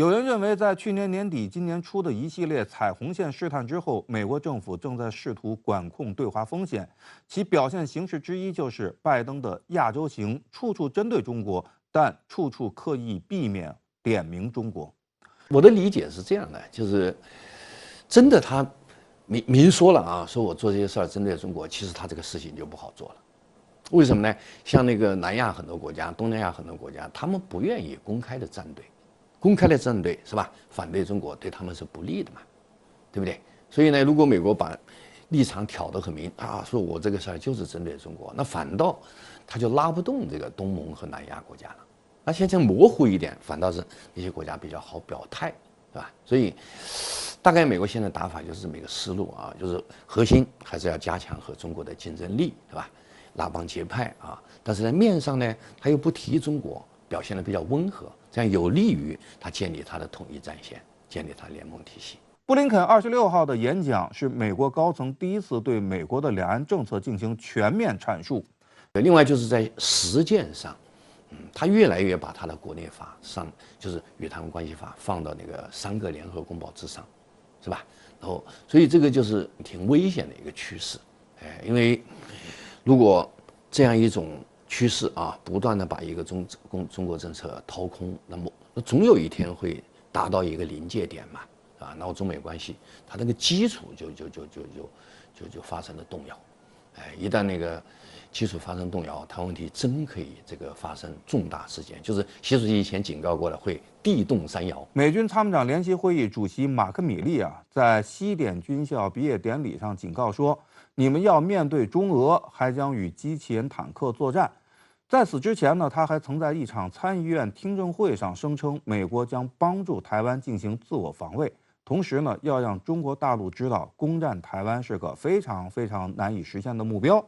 有人认为，在去年年底、今年初的一系列彩虹线试探之后，美国政府正在试图管控对华风险。其表现形式之一就是拜登的亚洲行，处处针对中国，但处处刻意避免点名中国。我的理解是这样的，就是真的他明说了啊，说我做这些事儿针对中国，其实他这个事情就不好做了。为什么呢？像那个南亚很多国家、东南亚很多国家，他们不愿意公开的站队。公开的站队是吧？反对中国对他们是不利的嘛，对不对？所以呢，如果美国把立场挑得很明啊，说我这个事儿就是针对中国，那反倒他就拉不动这个东盟和南亚国家了。那现在模糊一点，反倒是那些国家比较好表态，是吧？所以大概美国现在打法就是这么一个思路啊，就是核心还是要加强和中国的竞争力，对吧？拉帮结派啊，但是在面上呢，他又不提中国，表现得比较温和。这样有利于他建立他的统一战线，建立他联盟体系。布林肯26号的演讲是美国高层第一次对美国的两岸政策进行全面阐述。另外就是在实践上，他越来越把他的国内法上，就是与他们关系法放到那个3个联合公报之上，是吧？然后，所以这个就是挺危险的一个趋势，因为如果这样一种趋势啊，不断的把一个中国政策掏空，那么总有一天会达到一个临界点嘛，啊，然后中美关系它那个基础就发生了动摇，一旦那个基础发生动摇，台湾问题真可以这个发生重大事件，就是习主席以前警告过了，会地动山摇。美军参谋长联席会议主席马克米利在西点军校毕业典礼上警告说，你们要面对中俄，还将与机器人坦克作战。在此之前呢，他还曾在一场参议院听证会上声称，美国将帮助台湾进行自我防卫，同时呢，要让中国大陆知道，攻占台湾是个非常非常难以实现的目标。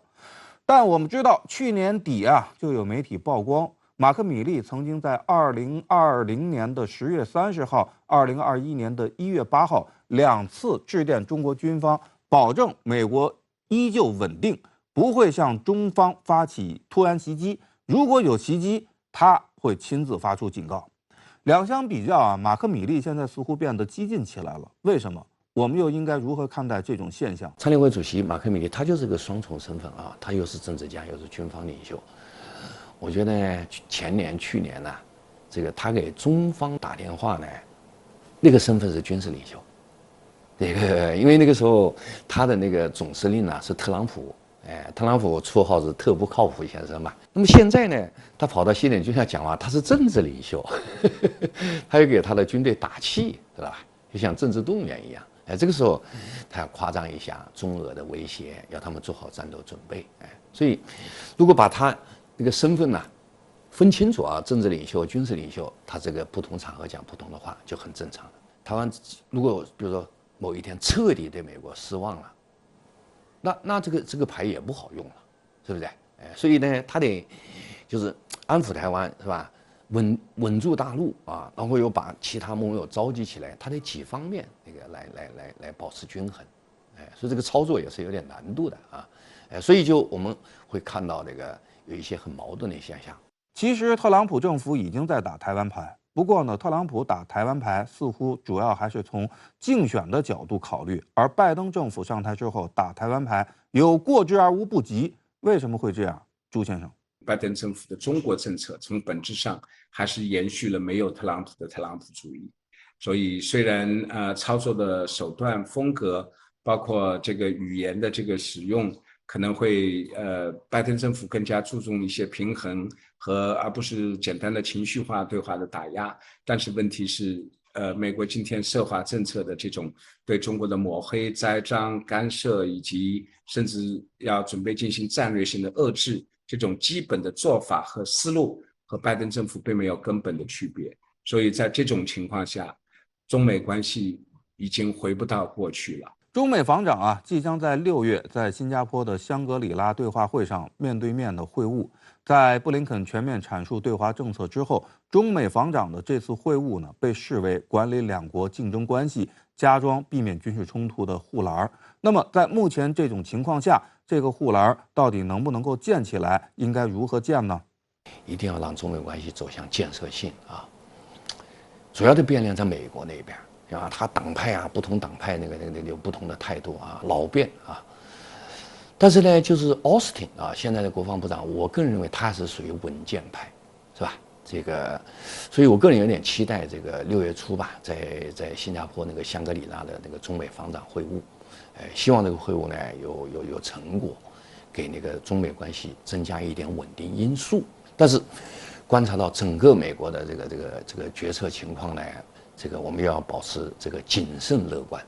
但我们知道，去年底就有媒体曝光，马克米利曾经在2020年的10月30号、2021年的1月8号2次致电中国军方，保证美国依旧稳定，不会向中方发起突然袭击。如果有袭击，他会亲自发出警告。两相比较马克米利现在似乎变得激进起来了。为什么？我们又应该如何看待这种现象？参联会主席马克米利他就是个双重身份啊，他又是政治家，又是军方领袖。我觉得前年、去年呢，这个他给中方打电话呢，那个身份是军事领袖。这个因为那个时候他的那个总司令呢是特朗普。特朗普绰号是特不靠谱先生嘛。那么现在呢，他跑到西点军校讲话，他是政治领袖，他又给他的军队打气，知道吧？就像政治动员一样。这个时候他要夸张一下中俄的威胁，要他们做好战斗准备。所以如果把他那个身份呢分清楚啊，政治领袖、军事领袖，他这个不同场合讲不同的话就很正常了。台湾如果比如说某一天彻底对美国失望了，那这个牌也不好用了，是不是？所以呢，他得就是安抚台湾，是吧？稳住大陆啊，然后又把其他盟友召集起来，他得几方面那个来保持均衡，所以这个操作也是有点难度的啊，所以就我们会看到这个有一些很矛盾的现象。其实特朗普政府已经在打台湾牌。不过呢，特朗普打台湾牌似乎主要还是从竞选的角度考虑，而拜登政府上台之后打台湾牌有过之而无不及。为什么会这样？朱先生，拜登政府的中国政策从本质上还是延续了没有特朗普的特朗普主义，所以虽然操作的手段风格，包括这个语言的这个使用，可能会拜登政府更加注重一些平衡而不是简单的情绪化对华的打压，但是问题是美国今天涉华政策的这种对中国的抹黑、栽赃、干涉，以及甚至要准备进行战略性的遏制，这种基本的做法和思路和拜登政府并没有根本的区别，所以在这种情况下，中美关系已经回不到过去了。中美防长即将在6月在新加坡的香格里拉对话会上面对面的会晤。在布林肯全面阐述对华政策之后，中美防长的这次会晤呢，被视为管理两国竞争关系、加装避免军事冲突的护栏。那么，在目前这种情况下，这个护栏到底能不能够建起来？应该如何建呢？一定要让中美关系走向建设性啊！主要的变量在美国那边啊，他党派啊，不同党派那个有不同的态度啊，老变啊。但是呢，就是奥斯汀啊，现在的国防部长，我个人认为他是属于稳健派，是吧？这个，所以我个人有点期待这个6月初吧，在新加坡那个香格里拉的那个中美防长会晤，希望这个会晤呢有成果，给那个中美关系增加一点稳定因素。但是观察到整个美国的这个决策情况呢，这个我们要保持这个谨慎乐观。